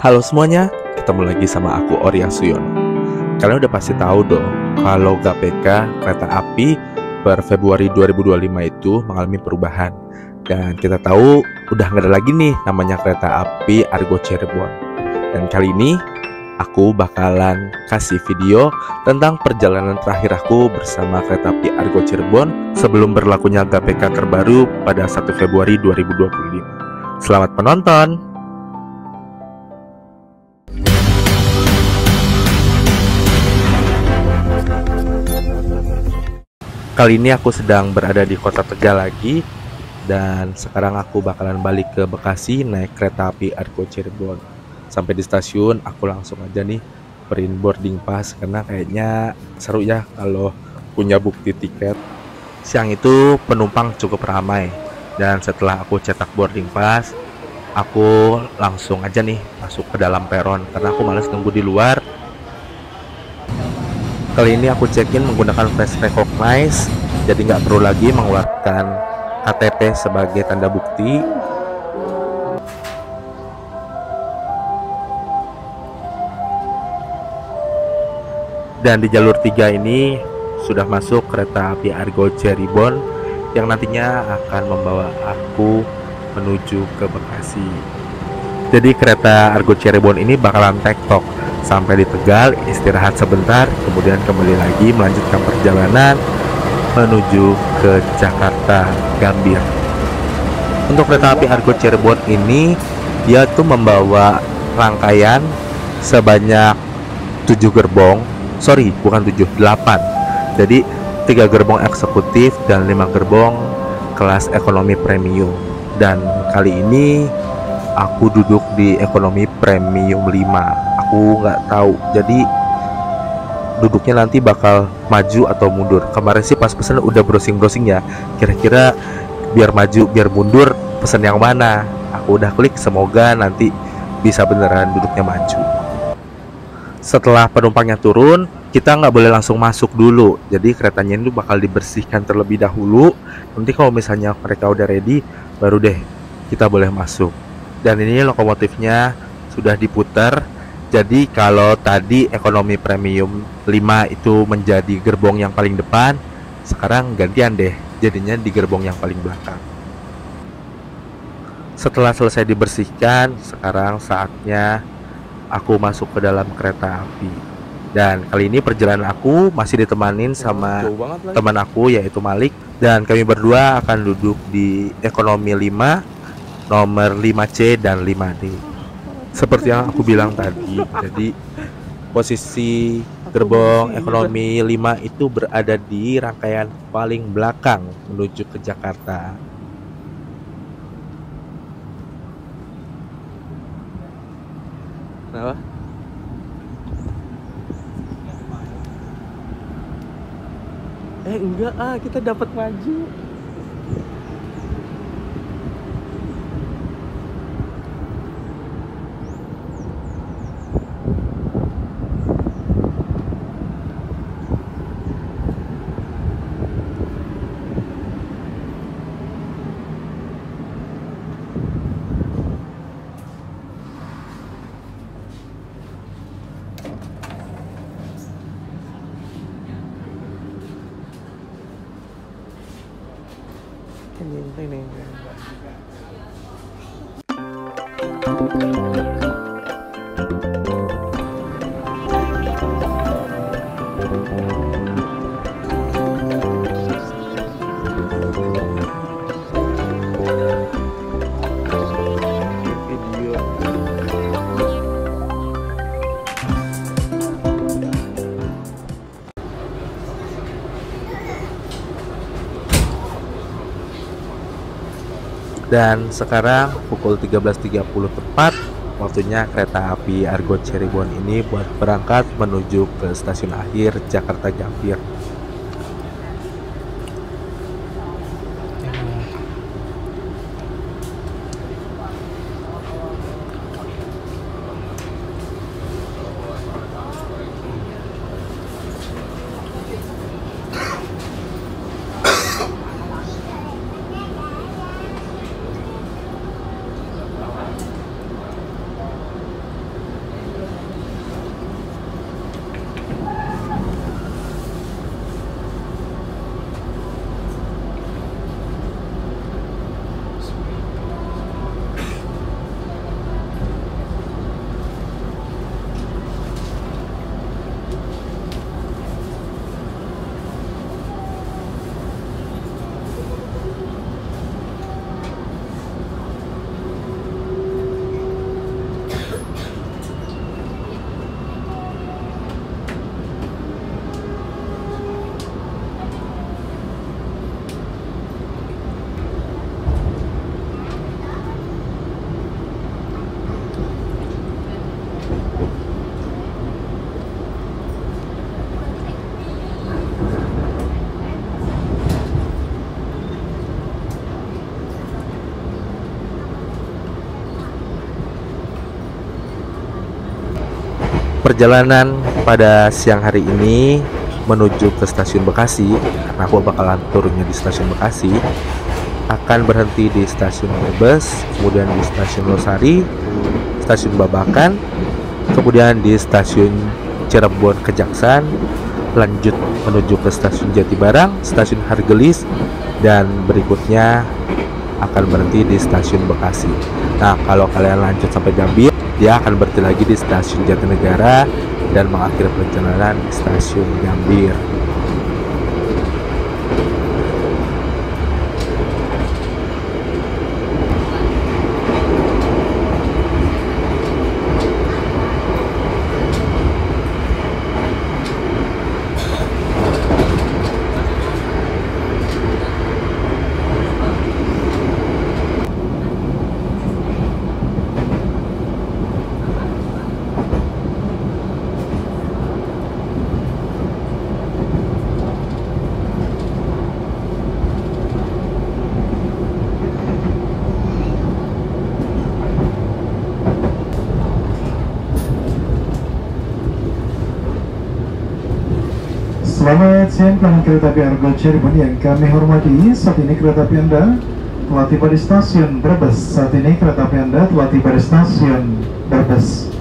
Halo semuanya, ketemu lagi sama aku Orya Suyono. Kalian udah pasti tahu dong kalau GPK kereta api per Februari 2025 itu mengalami perubahan. Dan kita tahu udah nggak ada lagi nih namanya kereta api Argo Cirebon. Dan kali ini aku bakalan kasih video tentang perjalanan terakhir aku bersama kereta api Argo Cirebon sebelum berlakunya GPK terbaru pada 1 Februari 2025. Selamat menonton! Kali ini aku sedang berada di kota Tegal lagi. Dan sekarang aku bakalan balik ke Bekasi naik kereta api Argo Cirebon. Sampai di stasiun aku langsung aja nih print boarding pass, karena kayaknya seru ya kalau punya bukti tiket. Siang itu penumpang cukup ramai, dan setelah aku cetak boarding pass, aku langsung aja nih masuk ke dalam peron karena aku males nunggu di luar. Kali ini aku check-in menggunakan face recognize, jadi nggak perlu lagi mengeluarkan KTP sebagai tanda bukti. Dan di jalur 3 ini sudah masuk kereta api Argo Cirebon yang nantinya akan membawa aku menuju ke Bekasi. Jadi kereta Argo Cirebon ini bakalan tektok sampai di Tegal, istirahat sebentar, kemudian kembali lagi melanjutkan perjalanan menuju ke Jakarta Gambir. Untuk kereta api Argo Cirebon ini, dia tuh membawa rangkaian sebanyak 7 gerbong. Sorry, bukan 7, 8. Jadi 3 gerbong eksekutif dan 5 gerbong kelas ekonomi premium. Dan kali ini aku duduk di ekonomi premium 5. Aku nggak tahu, jadi duduknya nanti bakal maju atau mundur. Kemarin sih pas pesen udah browsing ya, kira-kira biar maju biar mundur pesen yang mana. Aku udah klik, semoga nanti bisa beneran duduknya maju. Setelah penumpangnya turun, kita nggak boleh langsung masuk dulu, jadi keretanya itu bakal dibersihkan terlebih dahulu. Nanti kalau misalnya mereka udah ready, baru deh kita boleh masuk. Dan ini lokomotifnya sudah diputar. Jadi kalau tadi ekonomi premium 5 itu menjadi gerbong yang paling depan, sekarang gantian deh, jadinya di gerbong yang paling belakang. Setelah selesai dibersihkan, sekarang saatnya aku masuk ke dalam kereta api. Dan kali ini perjalanan aku masih ditemanin sama teman aku yaitu Malik. Dan kami berdua akan duduk di ekonomi 5, nomor 5C dan 5D. Seperti yang aku bilang tadi, jadi posisi gerbong ekonomi 5 itu berada di rangkaian paling belakang menuju ke Jakarta. Kenapa? Enggak kita dapat maju. Ini. Dan sekarang pukul 13.30 tepat, waktunya kereta api Argo Cirebon ini buat berangkat menuju ke stasiun akhir Jakarta Gambir. Perjalanan pada siang hari ini menuju ke stasiun Bekasi, karena aku bakalan turunnya di stasiun Bekasi, akan berhenti di stasiun Brebes, kemudian di stasiun Losari, stasiun Babakan, kemudian di stasiun Cirebon Kejaksan, lanjut menuju ke stasiun Jatibarang, stasiun Hargelis, dan berikutnya akan berhenti di stasiun Bekasi. Nah, kalau kalian lanjut sampai Gambir, dia akan berhenti lagi di stasiun Jatinegara dan mengakhiri perjalanan di stasiun Gambir. Selamat siang pelanggan kereta api Argo Cirebon yang kami hormati. Saat ini kereta api Anda telah tiba di stasiun Brebes. Saat ini kereta api Anda telah tiba di stasiun Brebes.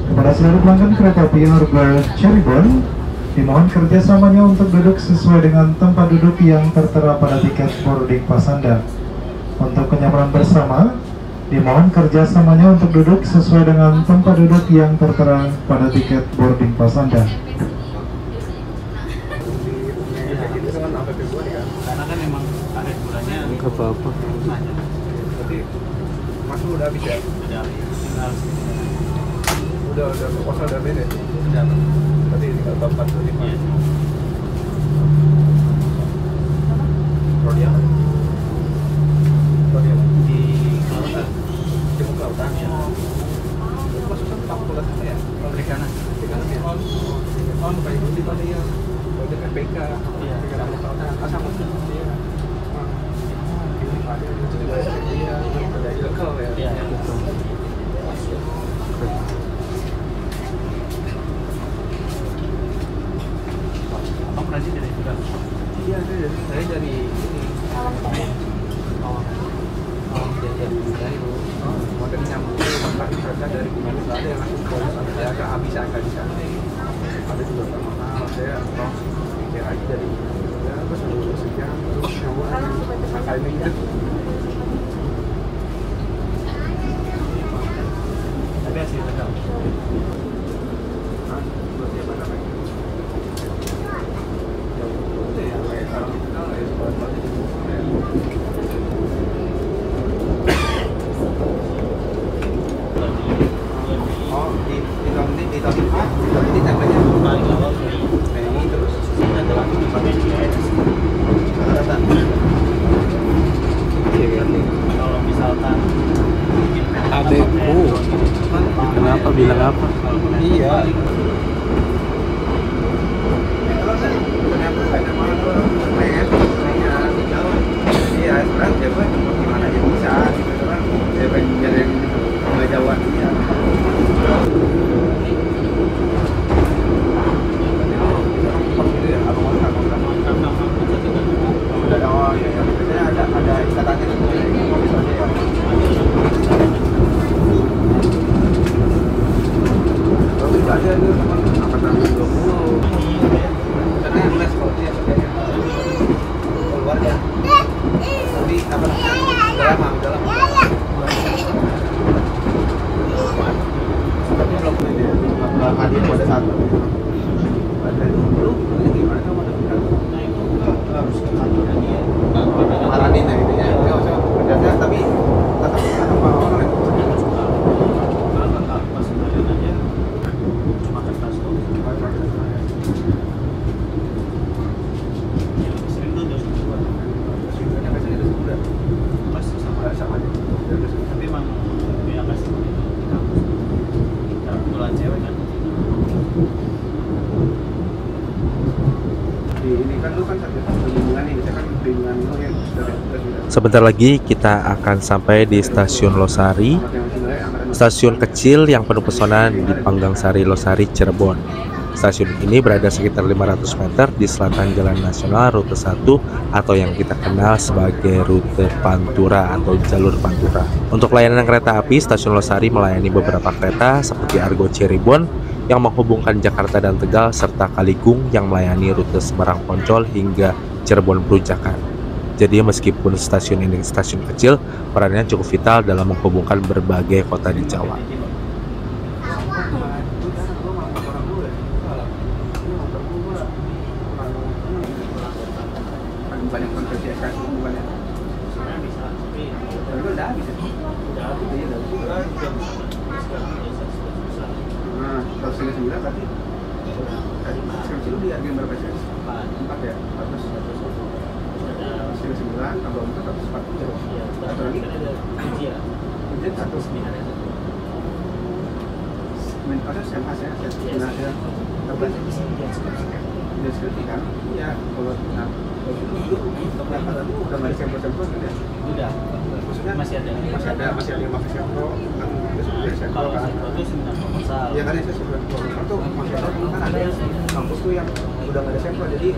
Kepada seluruh pelanggan kereta api Argo Cirebon, dimohon kerjasamanya untuk duduk sesuai dengan tempat duduk yang tertera pada tiket boarding pass Anda. Untuk kenyamanan bersama, dimohon kerjasamanya untuk duduk sesuai dengan tempat duduk yang tertera pada tiket boarding pass Anda. Karena kan memang ada bulannya Nggak apa-apa. berarti masuk udah habis ya? Udah proposal udah beda? Udah. Berarti tinggal bab 45 ya? Rodia? Rodia? Di Kelautan? Di Kelautan ya? Itu masukkan fakultas apa ya? Perikanan? Perikanan ya? Oh, kayak gitu tadi ya? Udah PPK? Iya. Asal masuk? Iya. Iya, betul. Abang pernah dari juga? Iya, saya dari ini. Awang dari itu. Makanya nyambung tapi mereka dari Gunung ada yang langsung ke saya agak bisa. Ada juga sama saya pikir aja dari terus lulus sekian terus nyambung angka ini gitu. Ada sih betul. Adekku kenapa bilang apa? Iya. Iya, sekarang dia gue gimana aja bisa gitu kan. Dia pengen jadi nggak jauhan dia. Ada ikatannya gitu ya. Ada itu sama angkatan 20. Karena yang les kalau dia keluar ya. Tapi apa namanya? Udah lama. Tapi belum hadir pada saat itu. Ada itu belum. Gimana kamu ada bilang? Harus ke kantor dia. Maranin ya gitu ya. Kerjanya tapi tetap apa itu. Tapi emang dia kasih di kampus. Kebetulan cewek kan. Ini kan lu kan bimbingan nih, misalkan bimbingan lu yang sudah Sebentar lagi kita akan sampai di stasiun Losari. Stasiun kecil yang penuh pesona di Panggangsari Losari, Cirebon. Stasiun ini berada sekitar 500 meter di selatan Jalan Nasional Rute 1 atau yang kita kenal sebagai Rute Pantura atau Jalur Pantura. Untuk layanan kereta api, Stasiun Losari melayani beberapa kereta seperti Argo Cirebon yang menghubungkan Jakarta dan Tegal serta Kaligung yang melayani rute Semarang Poncol hingga Cirebon Perujakan. Jadi meskipun stasiun ini stasiun kecil, perannya cukup vital dalam menghubungkan berbagai kota di Jawa. Banyak konversi SKS hubungannya. Tapi udah habis ya? Udah habis. Nah, kalau sini 9 berarti skripsi lu di harga berapa sih? 4 ya? 400. Sini 9 tambah 4 140. Satu lagi? Ujian 1. Ada SMS ya? Tapi dia skripsi kan? Ya, kalau untuk data tadi udah nggak ada sampel-sampel kan ya? Udah. Maksudnya masih ada yang pakai sampel kan itu sebenarnya sampel kalau kan? sampel itu seminar proposal. Iya kan ya, saya sebenarnya proposal tuh masih ada kan ada yang kampus tuh yang udah nggak ada sampel jadi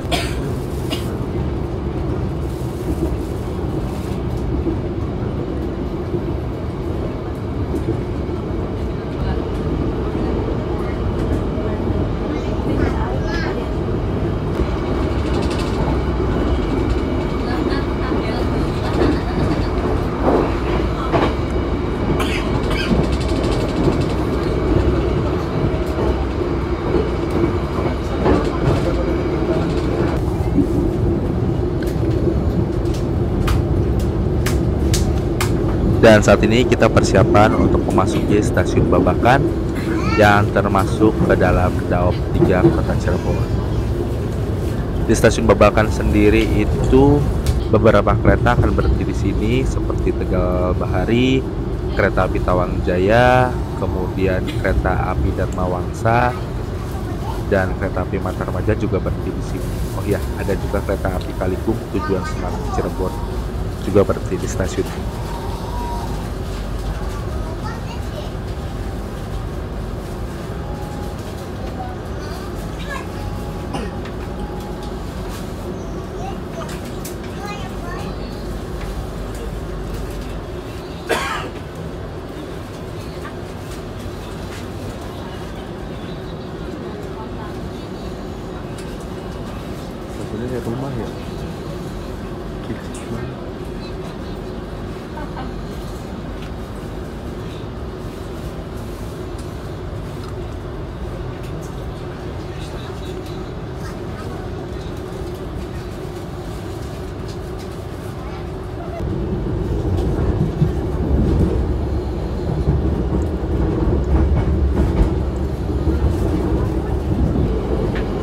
Dan saat ini kita persiapan untuk memasuki stasiun Babakan yang termasuk ke dalam Daop 3 Kota Cirebon. Di stasiun Babakan sendiri itu beberapa kereta akan berhenti di sini seperti Tegal Bahari, kereta api Tawang Jaya, kemudian kereta api Dharma Wangsa, dan kereta api Matarmaja juga berhenti di sini. Oh iya, ada juga kereta api Kaligung tujuan Semarang Cirebon juga berhenti di stasiun ini. Ini kayak rumah ya, kecil banget.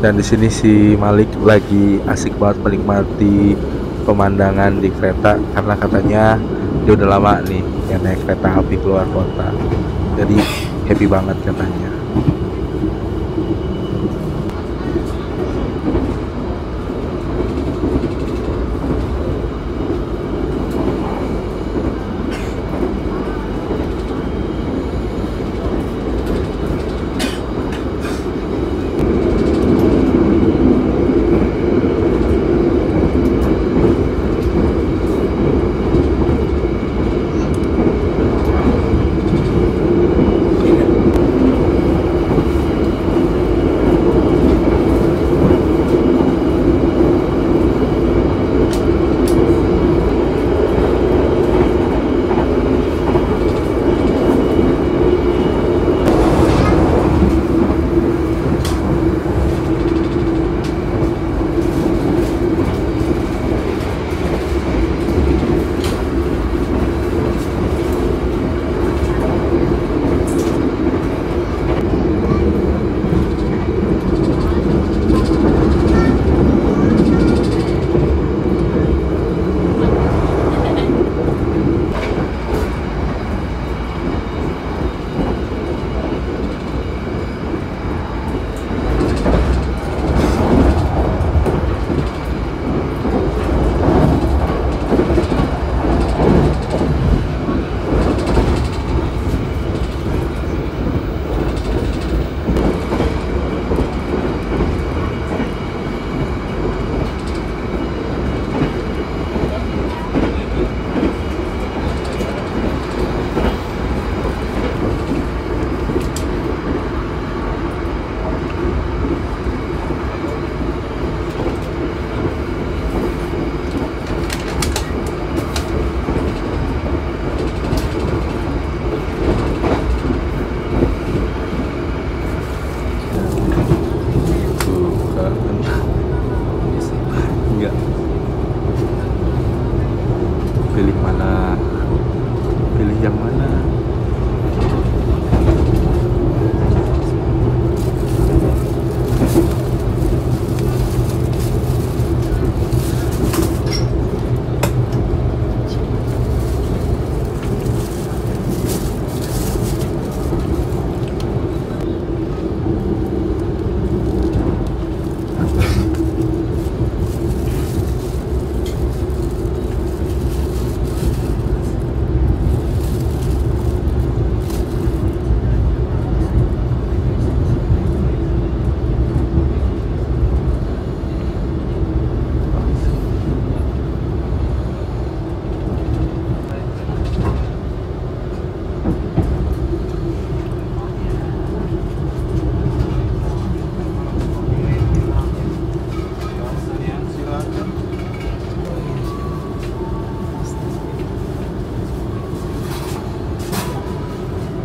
Dan di sini si Malik lagi asik banget menikmati pemandangan di kereta karena katanya dia udah lama nih yang naik kereta api keluar kota. Jadi happy banget katanya.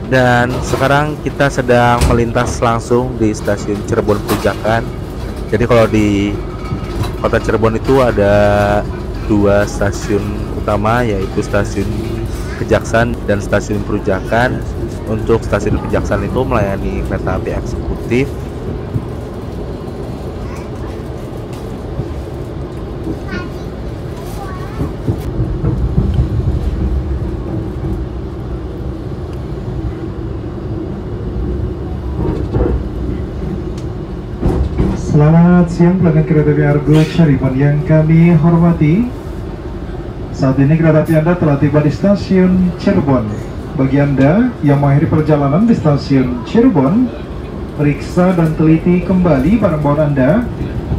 Dan sekarang kita sedang melintas langsung di stasiun Cirebon Perujakan. Jadi kalau di kota Cirebon itu ada dua stasiun utama, yaitu stasiun Kejaksan dan stasiun Perujakan. Untuk stasiun Kejaksan itu melayani kereta api eksekutif. Selamat siang pelanggan kereta api Argo Cirebon yang kami hormati. Saat ini kereta api Anda telah tiba di stasiun Cirebon. Bagi Anda yang mengakhiri perjalanan di stasiun Cirebon, periksa dan teliti kembali barang bawaan Anda.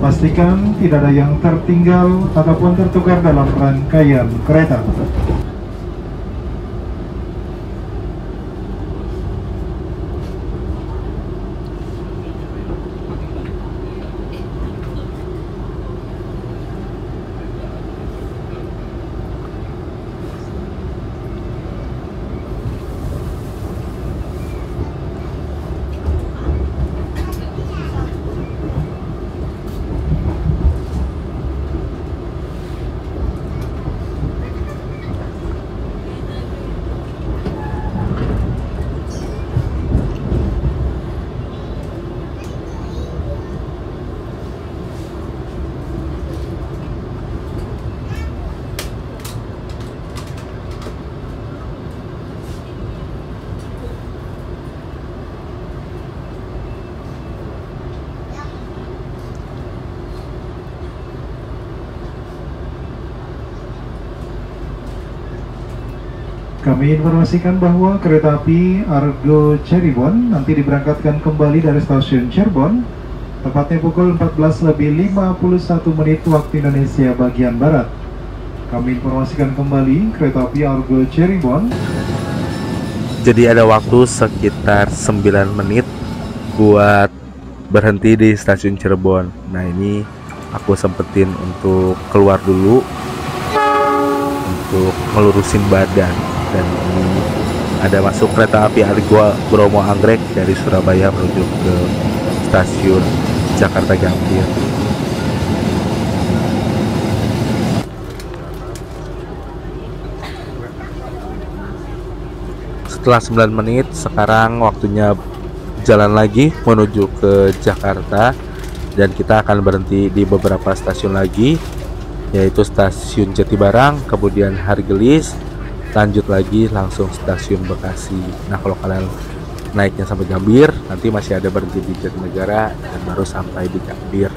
Pastikan tidak ada yang tertinggal ataupun tertukar dalam rangkaian kereta. Kami informasikan bahwa kereta api Argo Cirebon nanti diberangkatkan kembali dari stasiun Cirebon tepatnya pukul 14:51 waktu Indonesia bagian Barat. Kami informasikan kembali kereta api Argo Cirebon. Jadi ada waktu sekitar 9 menit buat berhenti di stasiun Cirebon. Nah, ini aku sempetin untuk keluar dulu untuk ngelurusin badan. Dan ini ada masuk kereta api Argo Bromo Anggrek dari Surabaya menuju ke stasiun Jakarta Gambir. Setelah 9 menit, sekarang waktunya jalan lagi menuju ke Jakarta. Dan kita akan berhenti di beberapa stasiun lagi, yaitu stasiun Jatibarang, kemudian Hargelis, lanjut lagi langsung stasiun Bekasi. Nah, kalau kalian naiknya sampai Gambir, nanti masih ada berhenti di Jatinegara dan baru sampai di Gambir.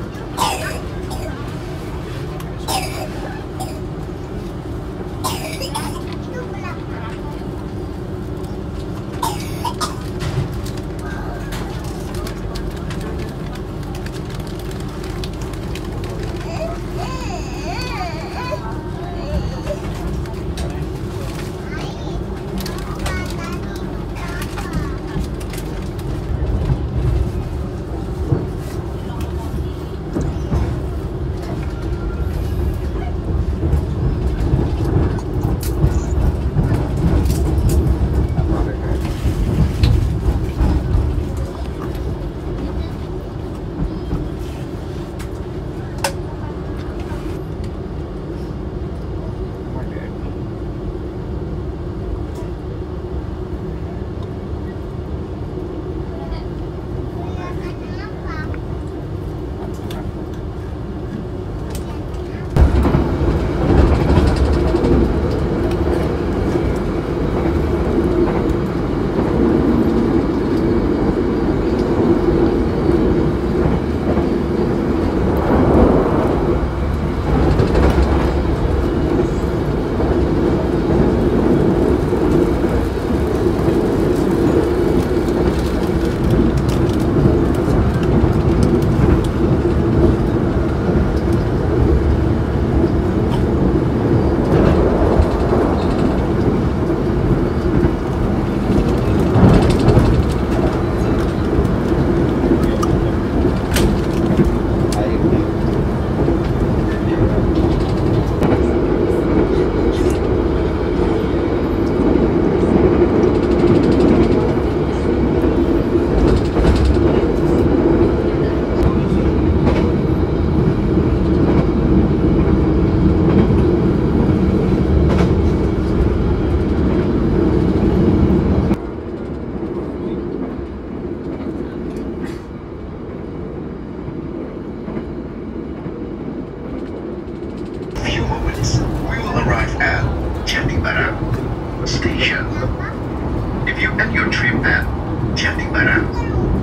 you end your trip at Jatibarang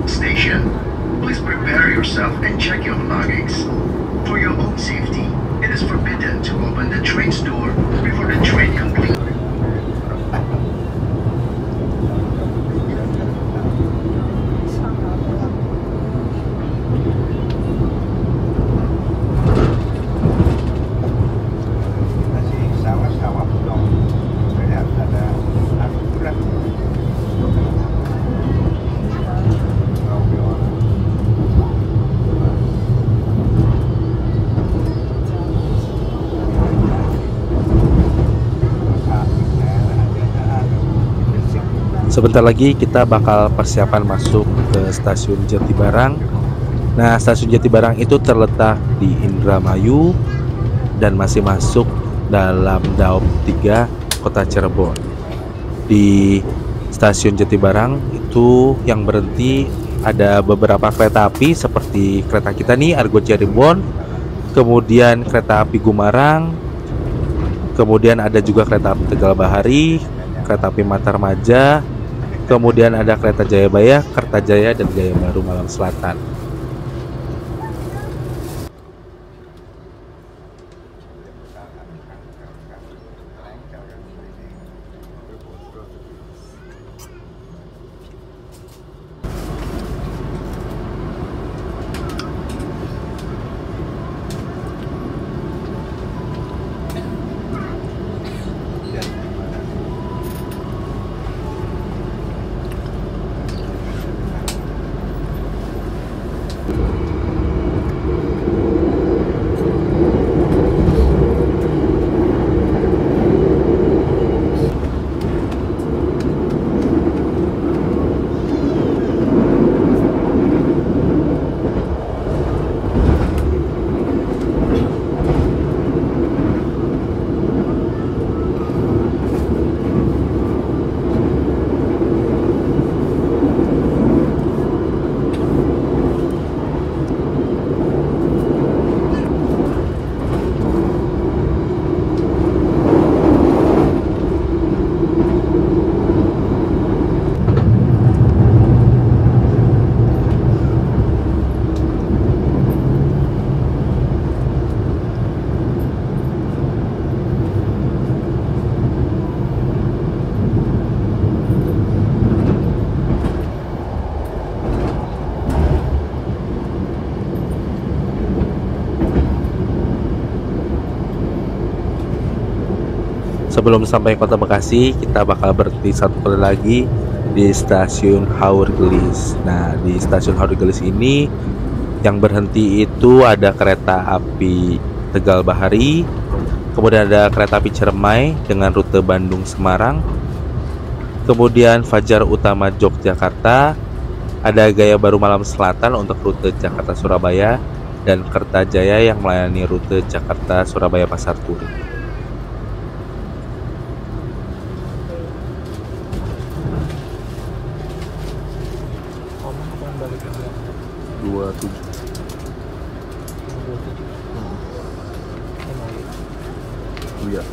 Station, please prepare yourself and check your belongings. For your own safety, it is forbidden to open the train's door before the train completes. Sebentar lagi kita bakal persiapan masuk ke stasiun Jatibarang. Nah, stasiun Jatibarang itu terletak di Indramayu dan masih masuk dalam Daop 3 Kota Cirebon. Di stasiun Jatibarang itu yang berhenti ada beberapa kereta api seperti kereta kita nih Argo Cirebon, kemudian kereta api Gumarang, kemudian ada juga kereta api Tegal Bahari, kereta api Matarmaja, kemudian ada kereta Jayabaya, Kertajaya, dan Gaya Baru Malam Selatan. Sebelum sampai Kota Bekasi, kita bakal berhenti satu kali lagi di stasiun Haur Gelis. Nah, di stasiun Haur Gelis ini yang berhenti itu ada kereta api Tegal Bahari, kemudian ada kereta api Ciremai dengan rute Bandung Semarang, kemudian Fajar Utama Yogyakarta, ada Gaya Baru Malam Selatan untuk rute Jakarta Surabaya, dan Kertajaya yang melayani rute Jakarta Surabaya Pasar Turi. 27. Iya.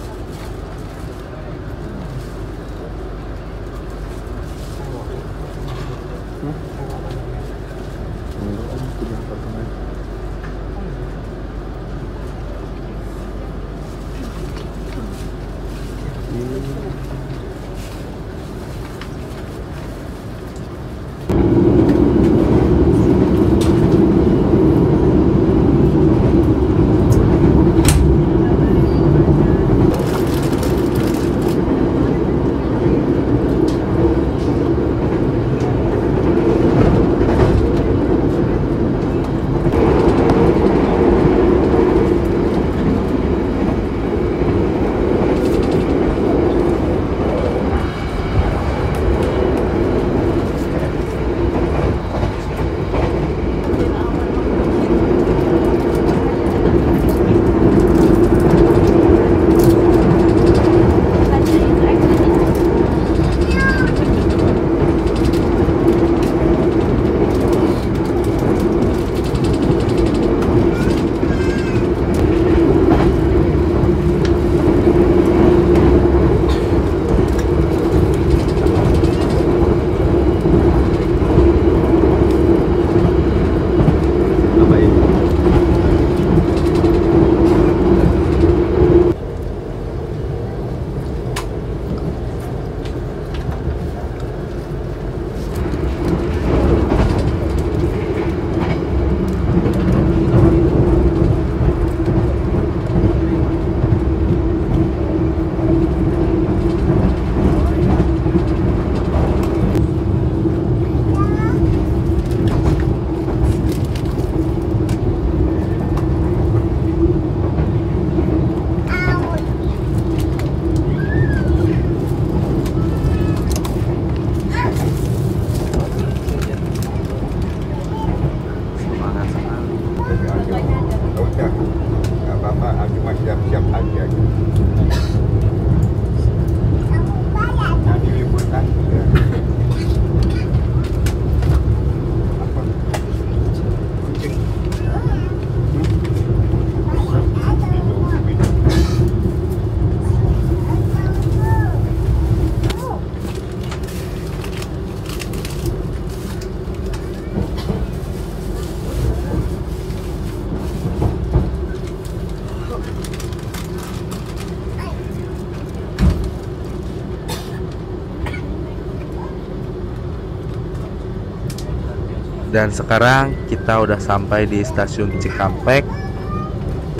Dan sekarang kita udah sampai di stasiun Cikampek,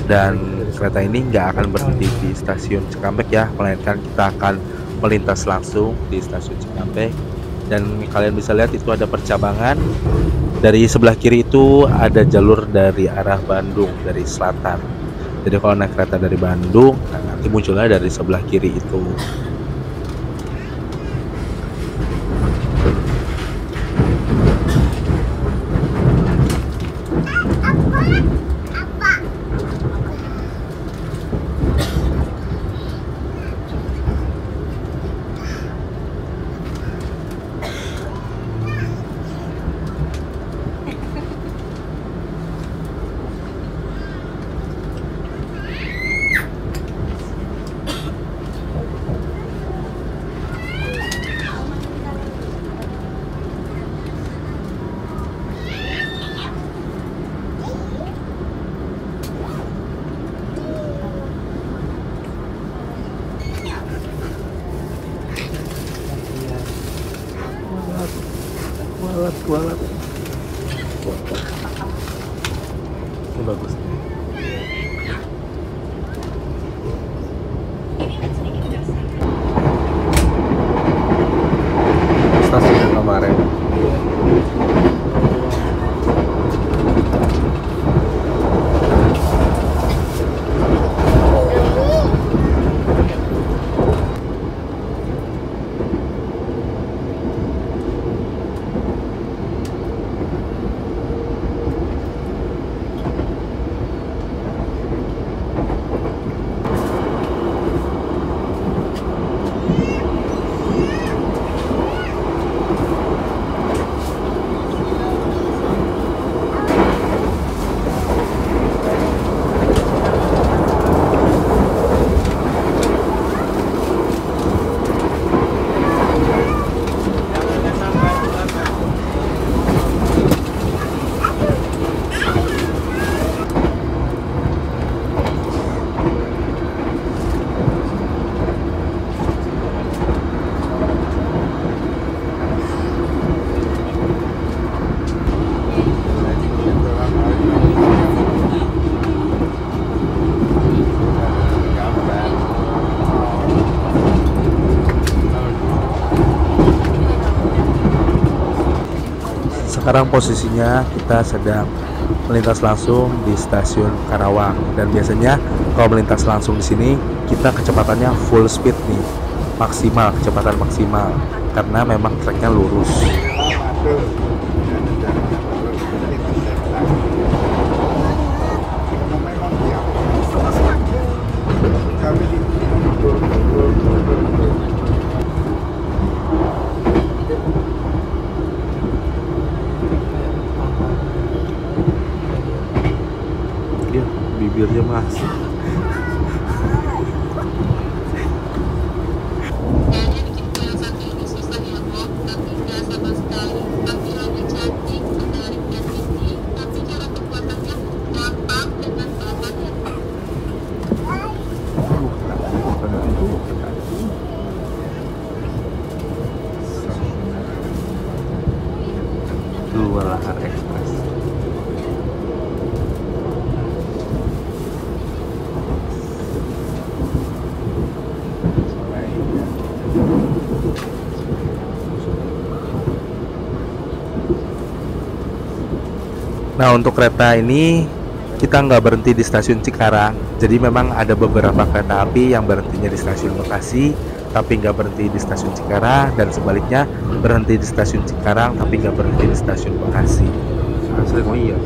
dan kereta ini nggak akan berhenti di stasiun Cikampek ya, melainkan kita akan melintas langsung di stasiun Cikampek. Dan kalian bisa lihat itu ada percabangan. Dari sebelah kiri itu ada jalur dari arah Bandung, dari selatan. Jadi kalau naik kereta dari Bandung, nah nanti munculnya dari sebelah kiri itu. Kualat. Ini bagus nih. Stasiun yang kemarin. Sekarang posisinya kita sedang melintas langsung di stasiun Karawang, dan biasanya kalau melintas langsung di sini kita kecepatannya full speed nih, maksimal, kecepatan maksimal, karena memang treknya lurus. Bibirnya masih. Dua Lahar Express. Nah, untuk kereta ini kita nggak berhenti di stasiun Cikarang. Jadi memang ada beberapa kereta api yang berhentinya di stasiun Bekasi, tapi nggak berhenti di stasiun Cikarang, dan sebaliknya berhenti di stasiun Cikarang tapi nggak berhenti di stasiun Bekasi. Asli kok iya.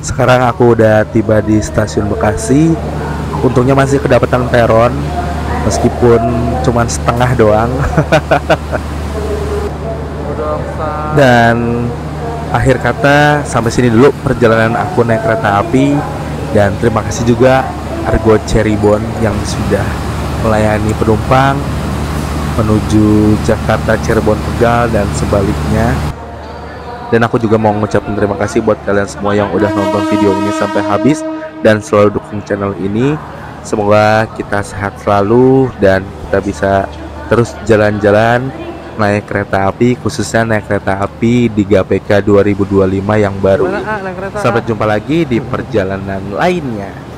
Sekarang aku udah tiba di stasiun Bekasi. Untungnya masih kedapatan peron, meskipun cuman setengah doang. Dan akhir kata, sampai sini dulu perjalanan aku naik kereta api. Dan terima kasih juga Argo Cirebon yang sudah melayani penumpang menuju Jakarta, Cirebon, Tegal, dan sebaliknya. Dan aku juga mau ngucapin terima kasih buat kalian semua yang udah nonton video ini sampai habis dan selalu dukung channel ini. Semoga kita sehat selalu dan kita bisa terus jalan-jalan naik kereta api, khususnya naik kereta api di GAPK 2025 yang baru. Sampai jumpa lagi di perjalanan lainnya.